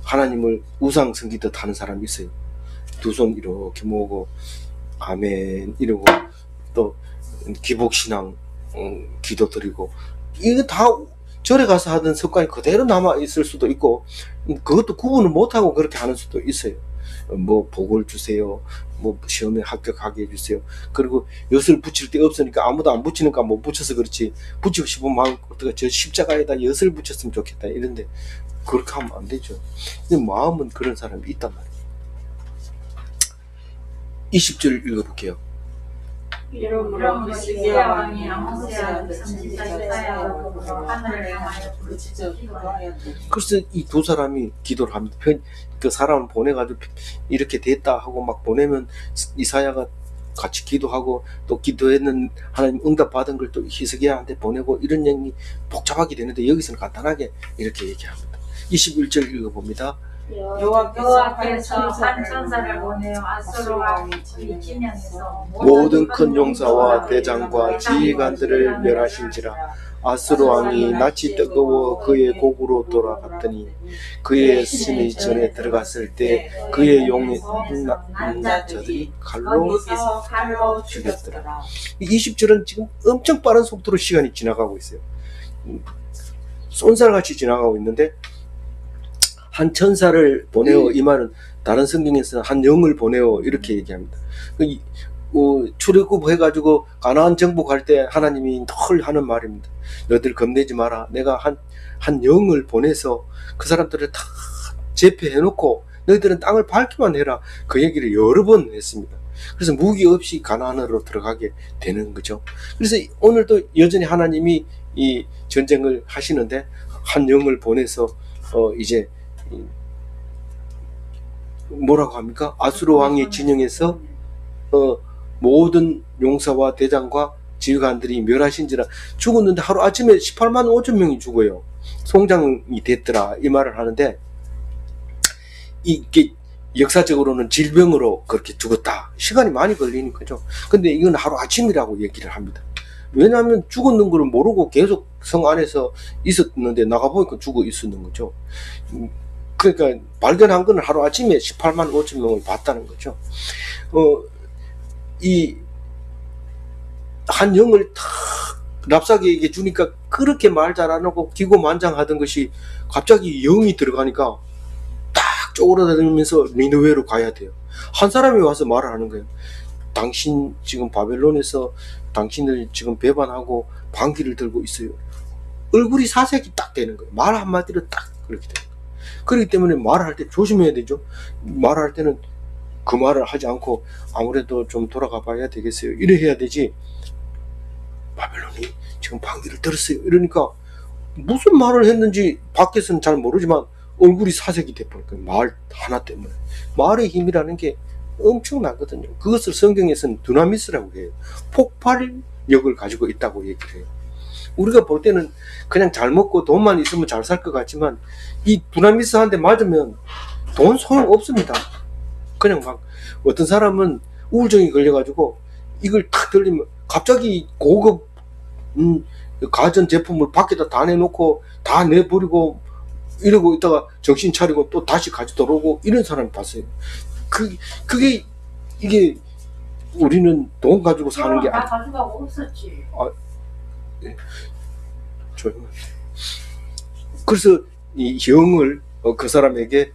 A: 하나님을 우상 섬기듯 하는 사람이 있어요. 두 손 이렇게 모으고 아멘 이러고 또 기복신앙 기도 드리고, 이거 다 절에 가서 하던 습관이 그대로 남아 있을 수도 있고, 그것도 구분을 못하고 그렇게 하는 수도 있어요. 뭐 복을 주세요, 뭐 시험에 합격하게 해주세요. 그리고 엿을 붙일 데 없으니까 아무도 안 붙이니까 못 붙여서 그렇지, 붙이고 싶은 마음, 어떻게 저 십자가에다 엿을 붙였으면 좋겠다 이런데 그렇게 하면 안 되죠. 근데 마음은 그런 사람이 있단 말이에요. 20절 읽어볼게요.
B: 이러므로 히스기야 왕이 아모스의 아들 선지자 예사야와 더불어 하늘을 향하여 부르짖어 기도하였더니.
A: 그래서 이 두 사람이 기도를 합니다. 그 사람을 보내가지고 이렇게 됐다 하고 막 보내면 이사야가 같이 기도하고 또 기도했는 하나님 응답 받은 걸 또 히스기야한테 보내고 이런 얘기 복잡하게 되는데 여기서는 간단하게 이렇게 얘기합니다. 21절 읽어봅니다.
B: 여호와께서 한 천사를 보내어 아수르 왕이 진영에서
A: 모든 큰 용사와 대장과 지휘관들을 멸하신지라. 아수르 왕이 낯이 뜨거워 그의 곡으로 돌아갔더니 그의 신이 전에 들어갔을 때 그의 용의 남자들이 칼로 죽였더라. 20절은 지금 엄청 빠른 속도로 시간이 지나가고 있어요. 쏜살같이 지나가고 있는데 한 천사를 보내어, 이 말은 다른 성경에서는 한 영을 보내어 이렇게 얘기합니다. 출애굽해가지고 가나안 정복할 때 하나님이 늘 하는 말입니다. 너희들 겁내지 마라. 내가 한 영을 보내서 그 사람들을 다 제패해놓고 너희들은 땅을 밟기만 해라. 그 얘기를 여러 번 했습니다. 그래서 무기 없이 가나안으로 들어가게 되는 거죠. 그래서 오늘도 여전히 하나님이 이 전쟁을 하시는데 한 영을 보내서 이제 뭐라고 합니까? 아수르 왕의 진영에서 모든 용사와 대장과 지휘관들이 멸하신지라. 죽었는데 하루아침에 18만 5천 명이 죽어요. 송장이 됐더라 이 말을 하는데, 이게 역사적으로는 질병으로 그렇게 죽었다, 시간이 많이 걸리는 거죠. 근데 이건 하루아침이라고 얘기를 합니다. 왜냐하면 죽었는 걸 모르고 계속 성 안에서 있었는데 나가보니까 죽어 있었는 거죠. 그러니까 발견한 건 하루아침에 18만 5천 명을 봤다는 거죠. 이 한 영을 탁 랍사게에게 주니까 그렇게 말 잘 안 하고 기고만장하던 것이 갑자기 영이 들어가니까 딱 쪼그라들면서 니느웨로 가야 돼요. 한 사람이 와서 말을 하는 거예요. 당신 지금 바벨론에서 당신을 지금 배반하고 반기를 들고 있어요. 얼굴이 사색이 딱 되는 거예요. 말 한마디로 딱 그렇게 돼요. 그렇기 때문에 말을 할 때 조심해야 되죠. 말할 때는 그 말을 하지 않고 아무래도 좀 돌아가 봐야 되겠어요. 이래 해야 되지. 바벨론이 지금 반기를 들었어요. 이러니까 무슨 말을 했는지 밖에서는 잘 모르지만 얼굴이 사색이 돼버려요. 말 하나 때문에. 말의 힘이라는 게 엄청나거든요. 그것을 성경에서는 두나미스라고 해요. 폭발력을 가지고 있다고 얘기를 해요. 우리가 볼 때는 그냥 잘 먹고 돈만 있으면 잘 살 것 같지만 이 두나미스 한 대 맞으면 돈 소용 없습니다. 그냥 막 어떤 사람은 우울증이 걸려가지고 이걸 탁 들리면 갑자기 고급 가전 제품을 밖에다 다 내놓고 다 내버리고 이러고 있다가 정신 차리고 또 다시 가져 들어오고 이런 사람을 봤어요. 그게 이게 우리는 돈 가지고 사는 게
B: 다 가져가고 없었지.
A: 조용히. 그래서 이 영을 그 사람에게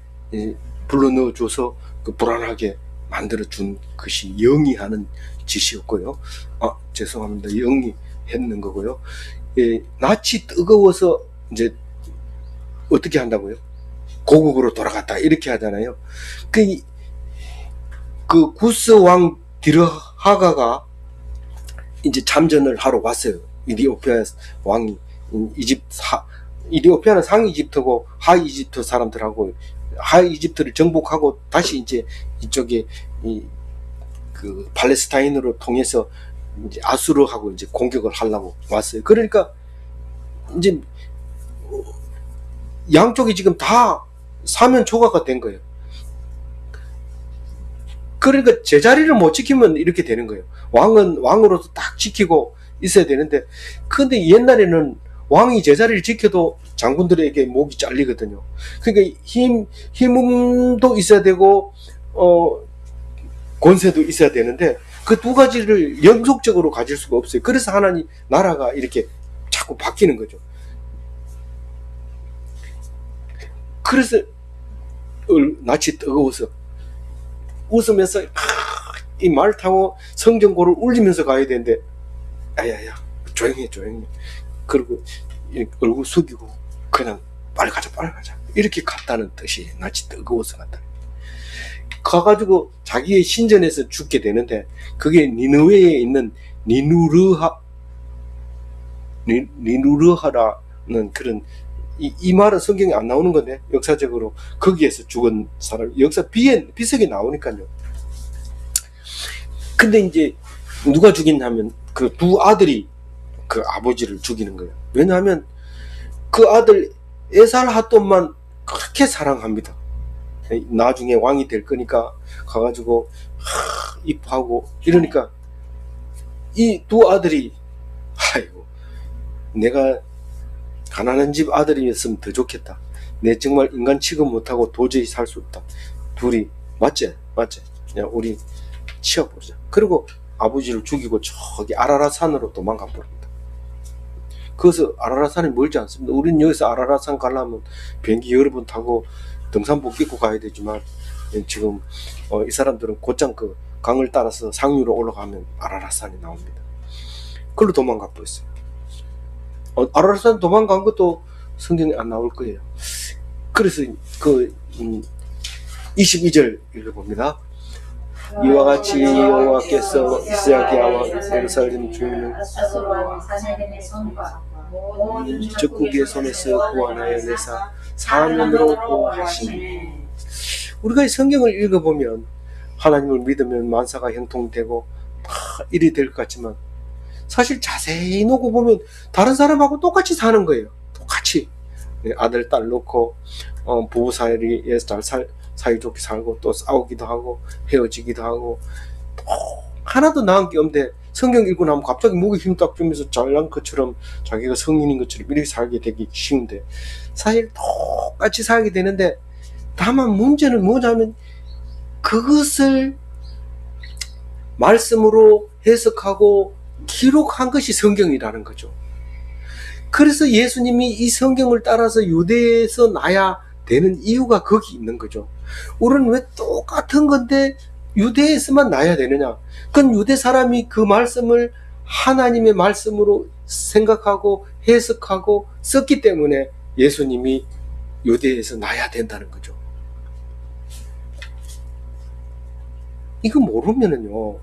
A: 불러넣어줘서 그 불안하게 만들어준 것이 영이 하는 짓이었고요. 죄송합니다. 영이 했는 거고요. 낯이 뜨거워서 이제 어떻게 한다고요? 고국으로 돌아갔다 이렇게 하잖아요. 그 구스 왕 디르하가가 이제 참전을 하러 왔어요. 이디오피아 왕이 이디오피아는 상위 이집트고 하위 이집트 사람들하고 하위 이집트를 정복하고 다시 이제 이쪽에 그 팔레스타인으로 통해서 이제 아수르하고 이제 공격을 하려고 왔어요. 그러니까 이제 양쪽이 지금 다 사면 초가가 된 거예요. 그러니까 제자리를 못 지키면 이렇게 되는 거예요. 왕은 왕으로서 딱 지키고 있어야 되는데, 근데 옛날에는 왕이 제자리를 지켜도 장군들에게 목이 잘리거든요. 그러니까 힘도 있어야 되고 권세도 있어야 되는데 그 두 가지를 연속적으로 가질 수가 없어요. 그래서 하나님 나라가 이렇게 자꾸 바뀌는 거죠. 그래서 낯이 뜨거워서 웃으면서 이 말 타고 성전고를 울리면서 가야 되는데 야야야 조용히 해 조용히 해. 그리고 얼굴 숙이고 그냥 빨리 가자 이렇게 갔다는 뜻이 낯이 뜨거워서 갔다. 가가지고 자기의 신전에서 죽게 되는데 그게 니느웨에 있는 니누르하라는 그런 이 말은 성경에 안 나오는 건데 역사적으로 거기에서 죽은 사람 역사 비석에 나오니까요. 근데 이제 누가 죽였냐면 그 두 아들이 그 아버지를 죽이는 거예요. 왜냐하면 그 아들 에살핫돈만 그렇게 사랑합니다. 나중에 왕이 될 거니까 가가지고 입하고 이러니까 이 두 아들이 아이고 내가 가난한 집 아들이었으면 더 좋겠다. 내 정말 인간 취급 못하고 도저히 살 수 없다. 둘이 맞지? 야 우리 치워보자. 그리고 아버지를 죽이고 저기 아라라산으로 도망가 버립니다. 그래서 아라라산이 멀지 않습니다. 우리는 여기서 아라라산 가려면 비행기 여러 번 타고 등산복 입고 가야 되지만 지금 이 사람들은 곧장 그 강을 따라서 상류로 올라가면 아라라산이 나옵니다. 그걸로 도망가 버렸어요. 아라라산 도망간 것도 성경에 안 나올 거예요. 그래서 그 22절 읽어봅니다. 이와 같이 여호와께서 이스라엘과 예루살렘 주민을 적국의 손에서 구원하여 내사 사면으로 보호하시니. 우리가 이 성경을 읽어보면 하나님을 믿으면 만사가 형통되고 다 일이 될 것 같지만 사실 자세히 놓고 보면 다른 사람하고 똑같이 사는 거예요. 똑같이 아들 딸 놓고 부부 사이에서 잘 사이좋게 살고 또 싸우기도 하고 헤어지기도 하고 하나도 나은 게 없는데 성경 읽고 나면 갑자기 목에 힘 딱 주면서 잘난 것처럼 자기가 성인인 것처럼 이렇게 살게 되기 쉬운데 사실 똑같이 살게 되는데 다만 문제는 뭐냐면 그것을 말씀으로 해석하고 기록한 것이 성경이라는 거죠. 그래서 예수님이 이 성경을 따라서 유대에서 나야 되는 이유가 거기 있는 거죠. 우리는 왜 똑같은 건데 유대에서만 나야 되느냐? 그건 유대 사람이 그 말씀을 하나님의 말씀으로 생각하고 해석하고 썼기 때문에 예수님이 유대에서 나야 된다는 거죠. 이거 모르면은요,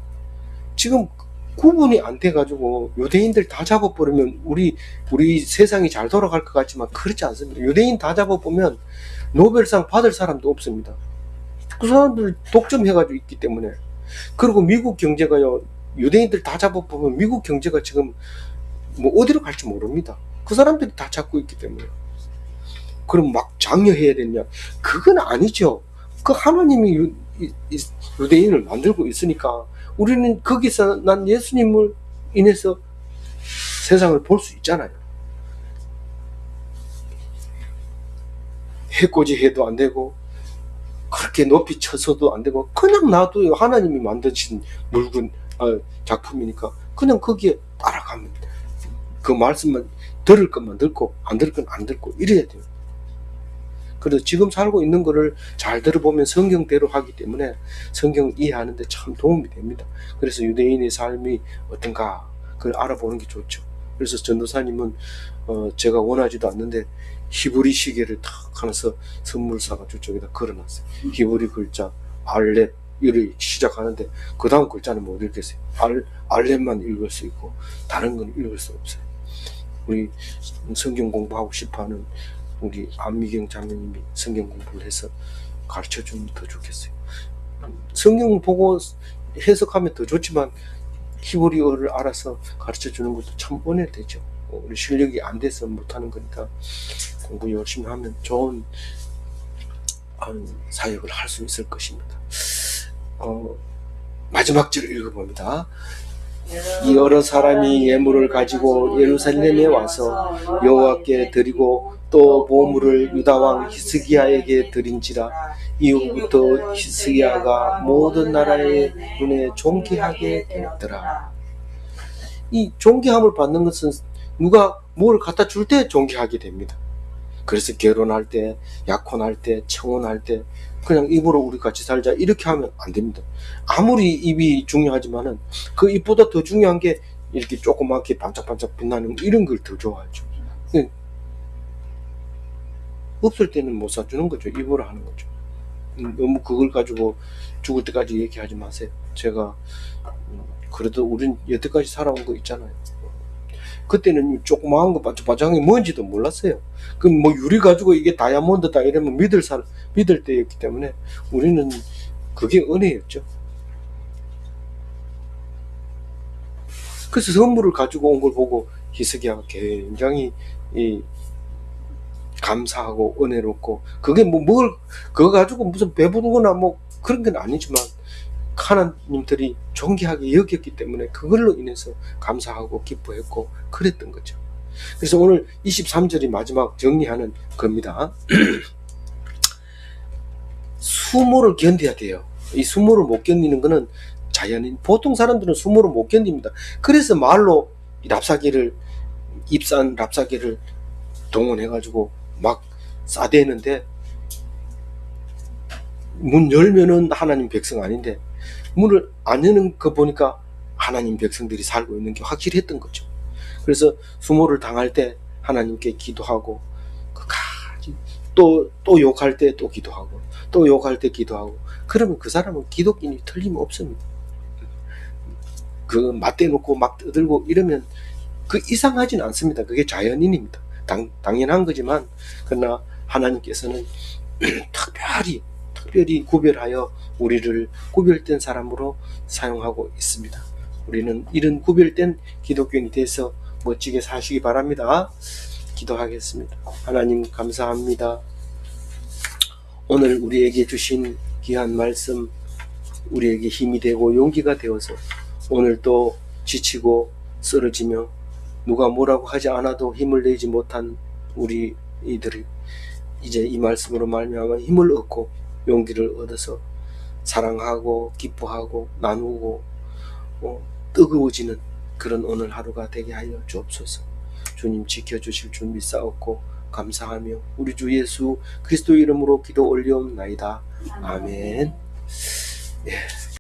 A: 지금 구분이 안 돼가지고 유대인들 다 잡아버리면 우리 세상이 잘 돌아갈 것 같지만 그렇지 않습니다. 유대인 다 잡아보면 노벨상 받을 사람도 없습니다. 그 사람들 독점해가지고 있기 때문에. 그리고 미국 경제가요, 유대인들 다 잡아보면 미국 경제가 지금 뭐 어디로 갈지 모릅니다. 그 사람들이 다 잡고 있기 때문에. 그럼 막 장려해야 되냐? 그건 아니죠. 그 하나님이 유대인을 만들고 있으니까 우리는 거기서 난 예수님을 인해서 세상을 볼 수 있잖아요. 해코지 해도 안 되고 그렇게 높이 쳐서도 안 되고 그냥 놔둬요. 하나님이 만드신 물건 작품이니까 그냥 거기에 따라가면 그 말씀만 들을 것만 듣고 안 들을 건 안 듣고 이래야 돼요. 그래서 지금 살고 있는 거를 잘 들어보면 성경대로 하기 때문에 성경 이해하는데 참 도움이 됩니다. 그래서 유대인의 삶이 어떤가 그걸 알아보는 게 좋죠. 그래서 전도사님은 제가 원하지도 않는데 히브리 시계를 탁 하면서 선물 사가지고 저기다 걸어놨어요. 히브리 글자 알렙 이를 시작하는데 그 다음 글자는 못 읽겠어요. 알렙만 읽을 수 있고 다른 건 읽을 수 없어요. 우리 성경 공부하고 싶어하는 우리 안미경 자매님이 성경 공부를 해서 가르쳐주면 더 좋겠어요. 성경을 보고 해석하면 더 좋지만 히브리어를 알아서 가르쳐주는 것도 참 은혜되죠. 우리 실력이 안 돼서 못하는 거니까 공부 열심히 하면 좋은 사역을 할 수 있을 것입니다. 마지막 절을 읽어봅니다. 여러 사람이 예물을 가지고 예루살렘에 와서 여호와께 드리고 또 보물을 유다왕 히스기야에게 드린지라. 이후부터 히스기야가 모든 나라의 눈에 존귀하게 되었더라. 이 존귀함을 받는 것은 누가 뭘 갖다 줄 때 존귀하게 됩니다. 그래서 결혼할 때, 약혼할 때, 청혼할 때 그냥 입으로 우리 같이 살자 이렇게 하면 안 됩니다. 아무리 입이 중요하지만은 그 입보다 더 중요한 게 이렇게 조그맣게 반짝반짝 빛나는 이런 걸 더 좋아하죠. 없을 때는 못 사주는 거죠. 입으로 하는 거죠. 너무 그걸 가지고 죽을 때까지 얘기하지 마세요. 제가 그래도 우린 여태까지 살아온 거 있잖아요. 그때는 조그마한 거 반짝반짝한 게 뭔지도 몰랐어요. 그 뭐 유리 가지고 이게 다이아몬드다 이러면 믿을 때였기 때문에 우리는 그게 은혜였죠. 그래서 선물을 가지고 온 걸 보고 희석이가 굉장히 감사하고 은혜롭고, 그게 그거 가지고 무슨 배부르거나 뭐 그런 건 아니지만 하나님들이 존귀하게 여겼기 때문에 그걸로 인해서 감사하고 기뻐했고 그랬던 거죠. 그래서 오늘 23절이 마지막 정리하는 겁니다. 수모를 견뎌야 돼요. 이 수모를 못 견디는 거는 자연인, 보통 사람들은 수모를 못 견딥니다. 그래서 말로 입산 랍사개를 동원해가지고 막 싸대는데, 문 열면은 하나님 백성 아닌데 문을 안 여는 거 보니까 하나님 백성들이 살고 있는 게 확실했던 거죠. 그래서 수모를 당할 때 하나님께 기도하고, 또 욕할 때 또 기도하고, 또 욕할 때 기도하고, 그러면 그 사람은 기독인이 틀림없습니다. 그 맞대놓고 막 떠들고 이러면 그 이상하진 않습니다. 그게 자연인입니다. 당연한 거지만, 그러나 하나님께서는 특별히 구별하여 우리를 구별된 사람으로 사용하고 있습니다. 우리는 이런 구별된 기독교인이 돼서 멋지게 사시기 바랍니다. 기도하겠습니다. 하나님 감사합니다. 오늘 우리에게 주신 귀한 말씀, 우리에게 힘이 되고 용기가 되어서 오늘 또 지치고 쓰러지며 누가 뭐라고 하지 않아도 힘을 내지 못한 우리 이들이 이제 이 말씀으로 말미암아 힘을 얻고 용기를 얻어서 사랑하고 기뻐하고 나누고 뜨거워지는 그런 오늘 하루가 되게 하여 주옵소서. 주님 지켜주실 줄 믿사옵고 감사하며 우리 주 예수 그리스도 이름으로 기도 올리옵나이다. 아멘. 예.